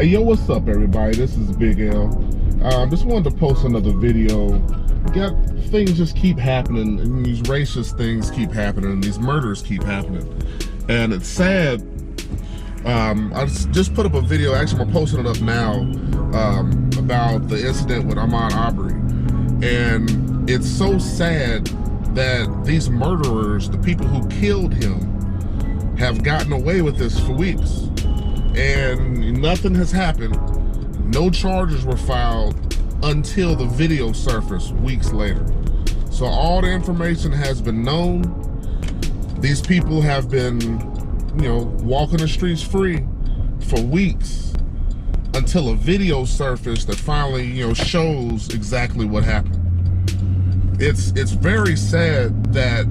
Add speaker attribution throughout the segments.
Speaker 1: Yo, what's up, everybody? This is Big L. Just wanted to post another video. Things just keep happening, and these racist things keep happening, and these murders keep happening. And it's sad. I just put up a video, actually I'm posting it up now, about the incident with Ahmaud Arbery. And it's so sad that these murderers, the people who killed him, have gotten away with this for weeks. And nothing has happened. No charges were filed until the video surfaced weeks later. So all the information has been known. These people have been, walking the streets free for weeks until a video surfaced that finally, shows exactly what happened. It's very sad that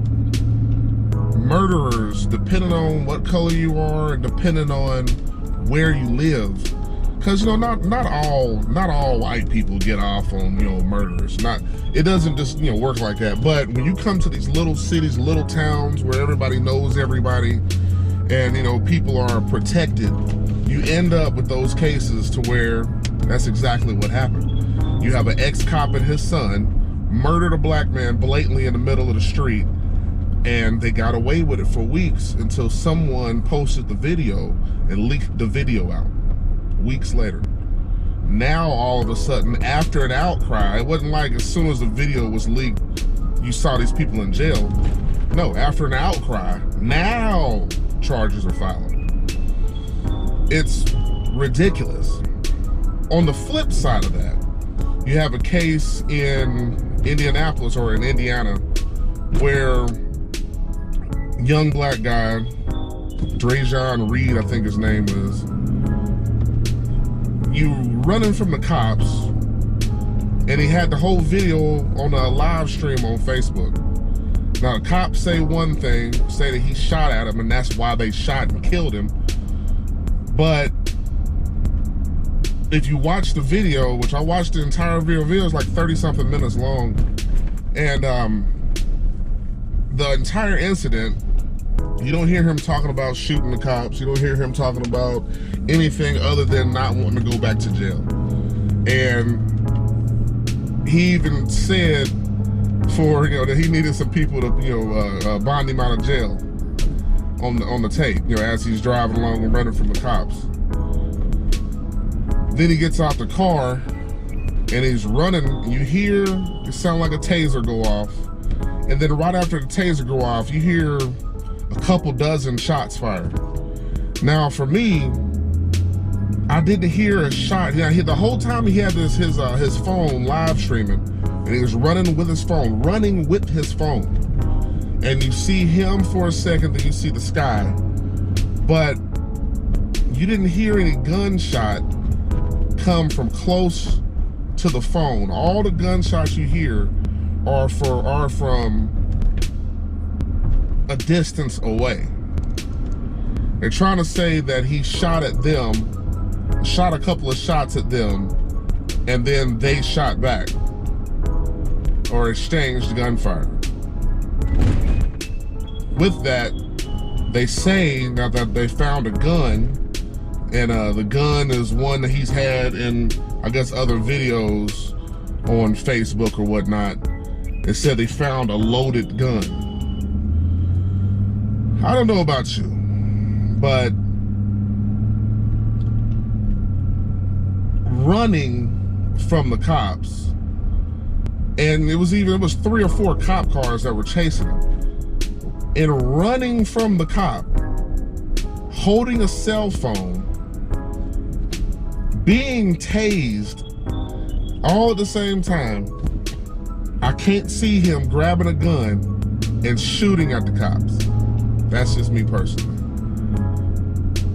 Speaker 1: murderers, depending on what color you are and depending on where you live, because not all white people get off on murderers. It doesn't just work like that. But when you come to these little cities, little towns where everybody knows everybody, and people are protected, you end up with those cases to where that's exactly what happened. You have an ex-cop and his son murdered a black man blatantly in the middle of the street, and they got away with it for weeks until someone posted the video and leaked the video out weeks later. Now all of a sudden, after an outcry, it wasn't like as soon as the video was leaked you saw these people in jail. No, after an outcry, now charges are filed. It's ridiculous. On the flip side of that, you have a case in Indianapolis, or in Indiana, where young black guy, Drejon Reed, I think his name is, you running from the cops, and he had the whole video on a live stream on Facebook. Now the cops say one thing, say that he shot at him and that's why they shot and killed him. But if you watch the video, which I watched the entire video is like 30 something minutes long, and the entire incident, you don't hear him talking about shooting the cops. You don't hear him talking about anything other than not wanting to go back to jail. And he even said that he needed some people to bond him out of jail on the tape, as he's driving along and running from the cops. Then he gets out the car and he's running, and you hear it sound like a taser go off. And then right after the taser go off, you hear a couple dozen shots fired. Now for me, I didn't hear a shot. The whole time he had his phone live streaming, and he was running with his phone. And you see him for a second, then you see the sky. But you didn't hear any gunshot come from close to the phone. All the gunshots you hear are from a distance away. They're trying to say that he shot at them, shot a couple of shots at them, and then they shot back or exchanged gunfire. With that, they say now that they found a gun, and the gun is one that he's had in, I guess, other videos on Facebook or whatnot. They said they found a loaded gun. I don't know about you, but running from the cops, and it was 3 or 4 cop cars that were chasing him, and running from the cop, holding a cell phone, being tased, all at the same time. I can't see him grabbing a gun and shooting at the cops. That's just me personally.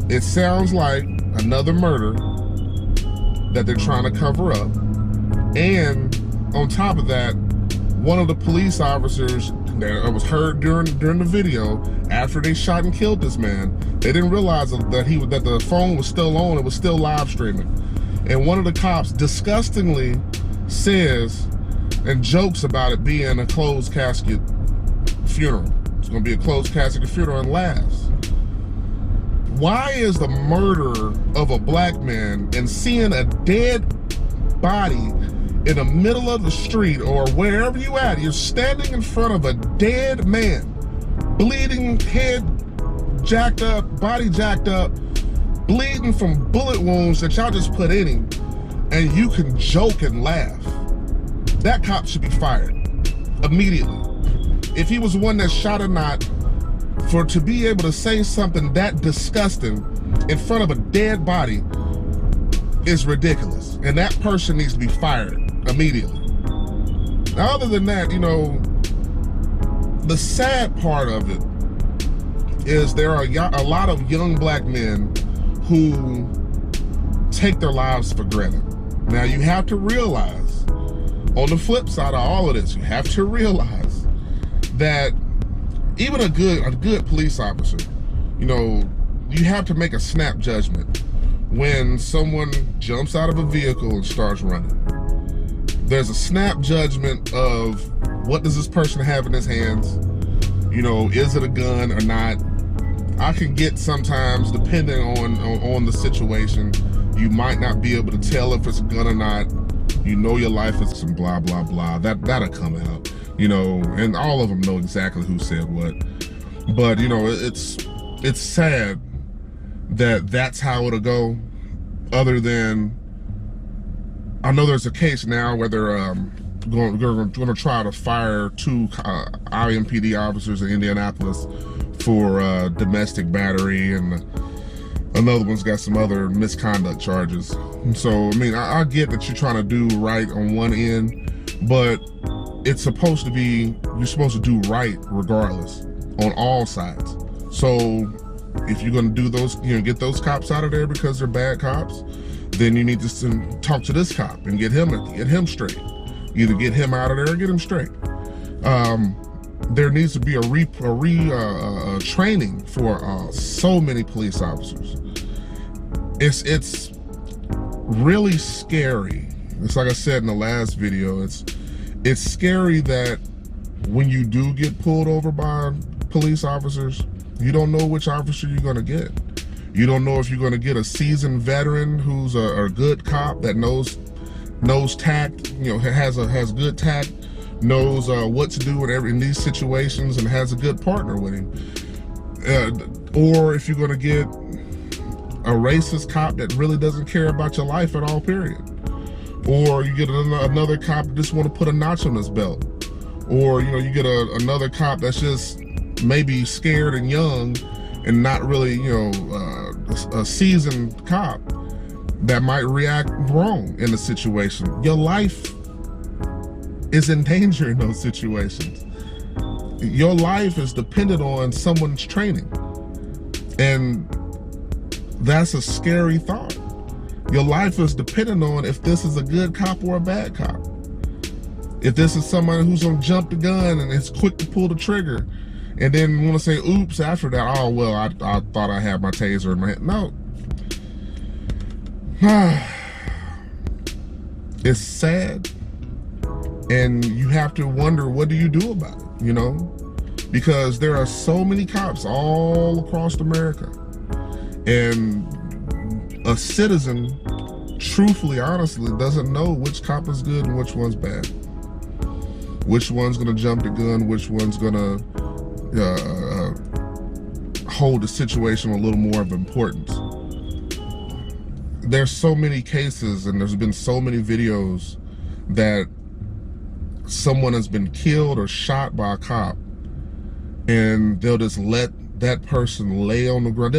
Speaker 1: It sounds like another murder that they're trying to cover up. And on top of that, one of the police officers that was heard during the video, after they shot and killed this man, they didn't realize that the phone was still on, it was still live streaming. And one of the cops disgustingly says and jokes about it being a closed casket funeral. It's gonna be a closed casket funeral and laughs. Why is the murder of a black man and seeing a dead body in the middle of the street or wherever you at, you're standing in front of a dead man, bleeding, head jacked up, body jacked up, bleeding from bullet wounds that y'all just put in him, and you can joke and laugh? That cop should be fired immediately. If he was the one that shot or not, for to be able to say something that disgusting in front of a dead body is ridiculous. And that person needs to be fired immediately. Now, other than that, you know, the sad part of it is there are a lot of young black men who take their lives for granted. Now, you have to realize, on the flip side of all of this, you have to realize that even a good police officer, you know, you have to make a snap judgment when someone jumps out of a vehicle and starts running. There's a snap judgment of what does this person have in his hands? You know, is it a gun or not? I can get sometimes, depending on the situation, you might not be able to tell if it's a gun or not. You know your life is some blah, blah, blah. That'll come out, you know, and all of them know exactly who said what. But, you know, it's sad that that's how it'll go. Other than, I know there's a case now where they're going to try to fire 2 IMPD officers in Indianapolis for domestic battery, and another one's got some other misconduct charges. And so, I mean, I get that you're trying to do right on one end, but it's supposed to be, you're supposed to do right regardless on all sides. So if you're going to do those, you know, get those cops out of there because they're bad cops, then you need to talk to this cop and get him straight. Either get him out of there or get him straight. There needs to be a training for so many police officers. It's really scary. It's like I said in the last video, it's scary that when you do get pulled over by police officers, you don't know which officer you're gonna get. You don't know if you're gonna get a seasoned veteran who's a good cop that knows tact, you know, has good tact, knows what to do in these situations, and has a good partner with him. Or if you're gonna get a racist cop that really doesn't care about your life at all, period. Or you get another cop that just want to put a notch on his belt. Or, you know, you get another cop that's just maybe scared and young and not really, you know, a seasoned cop that might react wrong in a situation. Your life is in danger in those situations. Your life is dependent on someone's training. And that's a scary thought. Your life is dependent on if this is a good cop or a bad cop. If this is someone who's gonna jump the gun and is quick to pull the trigger and then want to say oops after that, oh well, I thought I had my taser in my hand. No. It's sad, and you have to wonder, what do you do about it, you know? Because there are so many cops all across America, and a citizen, truthfully, honestly, doesn't know which cop is good and which one's bad. Which one's gonna jump the gun, which one's gonna hold the situation with a little more of importance. There's so many cases, and there's been so many videos that someone has been killed or shot by a cop, and they'll just let that person lay on the ground.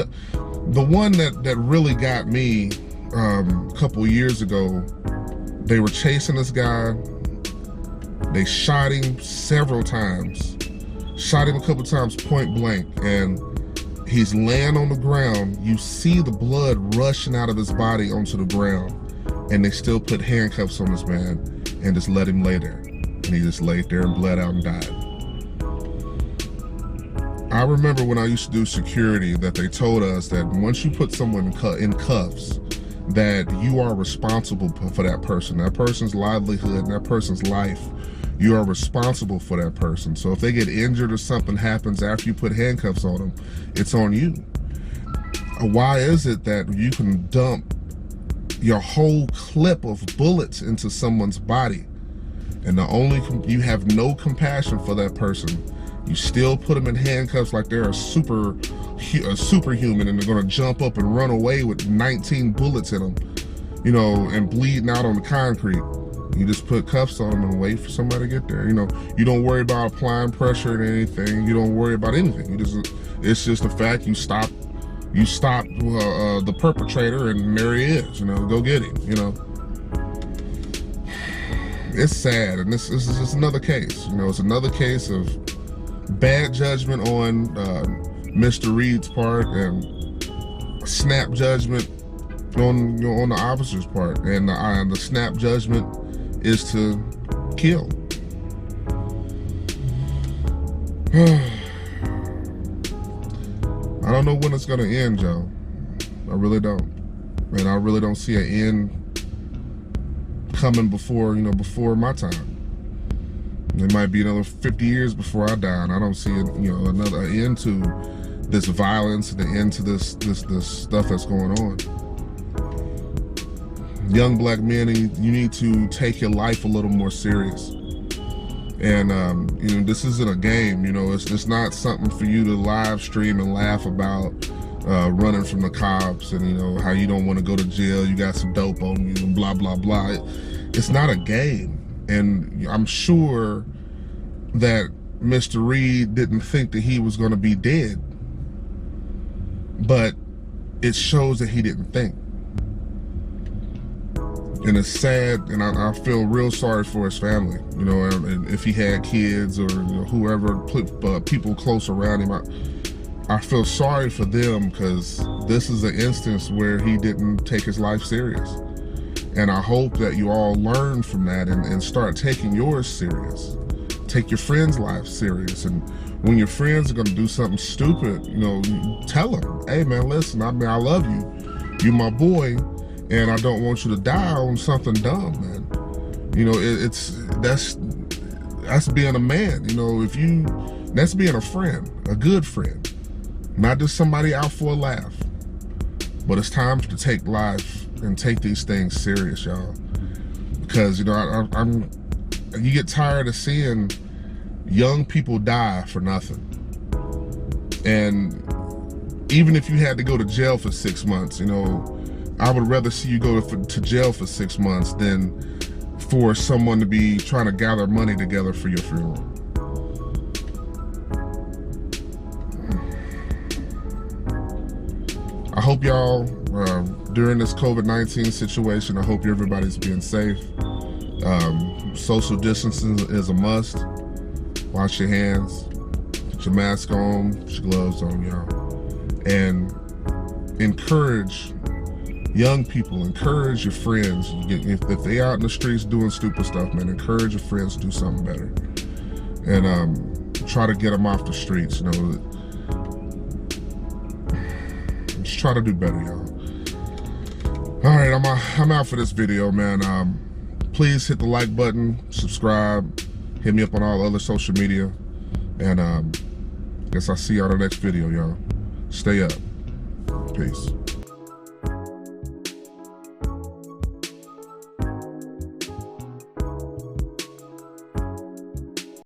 Speaker 1: The one that really got me a couple years ago, they were chasing this guy. They shot him several times, shot him a couple times point blank, and he's laying on the ground. You see the blood rushing out of his body onto the ground, and they still put handcuffs on this man and just let him lay there. And he just laid there and bled out and died. I remember when I used to do security that they told us that once you put someone in cuffs, that you are responsible for that person, that person's livelihood, and that person's life. You are responsible for that person. So if they get injured or something happens after you put handcuffs on them, it's on you. Why is it that you can dump your whole clip of bullets into someone's body, and you have no compassion for that person? You still put them in handcuffs like they're a superhuman, and they're gonna jump up and run away with 19 bullets in them, you know, and bleeding out on the concrete. You just put cuffs on them and wait for somebody to get there. You know, you don't worry about applying pressure and anything. You don't worry about anything. It's just the fact you stop the perpetrator, and there he is. You know, go get him. You know, it's sad, and this is just another case. You know, it's another case of bad judgment on Mr. Reed's part, and snap judgment on the officer's part, and the snap judgment is to kill. I don't know when it's gonna end, Joe. I really don't. And I really don't see an end coming before my time. It might be another 50 years before I die, and I don't see another end to this violence, the end to this stuff that's going on. Young black men, you need to take your life a little more serious. And this isn't a game. It's not something for you to live stream and laugh about, running from the cops, and how you don't want to go to jail, you got some dope on you, and blah blah blah. It's not a game. And I'm sure that Mr. Reed didn't think that he was going to be dead, but it shows that he didn't think. And it's sad, and I feel real sorry for his family, and if he had kids or whoever, people close around him. I feel sorry for them, because this is an instance where he didn't take his life serious. And I hope that you all learn from that and start taking yours serious. Take your friends' life serious. And when your friends are gonna do something stupid, tell them, hey man, listen, I love you. You're my boy, and I don't want you to die on something dumb, man. That's being a man. That's being a friend, a good friend. Not just somebody out for a laugh. But it's time to take life and take these things serious, y'all. Because you get tired of seeing young people die for nothing. And even if you had to go to jail for 6 months, I would rather see you go to jail for 6 months than for someone to be trying to gather money together for your funeral. I hope y'all, during this COVID-19 situation, I hope everybody's being safe. Social distancing is a must. Wash your hands, put your mask on, put your gloves on, y'all. And encourage young people, encourage your friends. If they out in the streets doing stupid stuff, man, encourage your friends to do something better. And try to get them off the streets, Just try to do better, y'all. All right, I'm out for this video, man. Please hit the like button, subscribe, hit me up on all other social media, and guess I'll see y'all in the next video, y'all. Stay up. Peace.